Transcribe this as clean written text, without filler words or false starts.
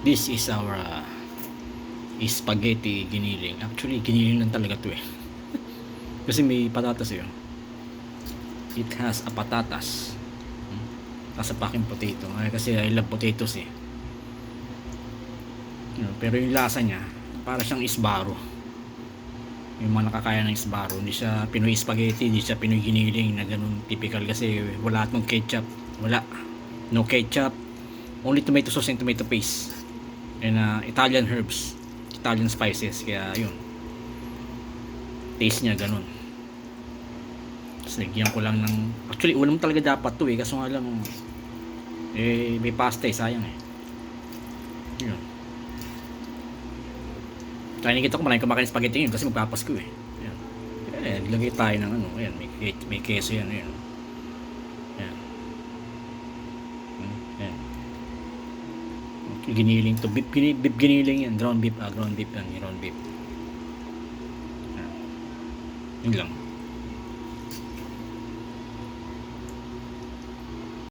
This is our spaghetti giniling. Actually, giniling lang talaga to eh. Kasi may patatas yun. It has a patatas. As a packing potato. Kasi I love potatoes eh. Pero yung lasa niya, para siyang isbaro. Yung mga nakakaya ng isbaro. Hindi siya Pinoy spaghetti, hindi siya Pinoy giniling na ganun typical kasi wala atong ketchup. Wala. No ketchup. Only tomato sauce and tomato paste. And Italian herbs. Italian spices. Kaya yun. Taste niya ganun. Tapos nagyan ko lang ng... Actually, ulam talaga dapat to eh. Kaso nga lang... may pasta eh. Sayang eh. Yun. Kaya nakikita ko maraming kumakain spaghetti yun kasi magpapasko eh. Ayan. Lagay tayo ng ano. Ayan, may keso yan. Ayan. Ayan. Ayan. Giniling to. Beef giniling yan. Ground beef. Ground beef yan. Ground beef. Ayan. Yun lang.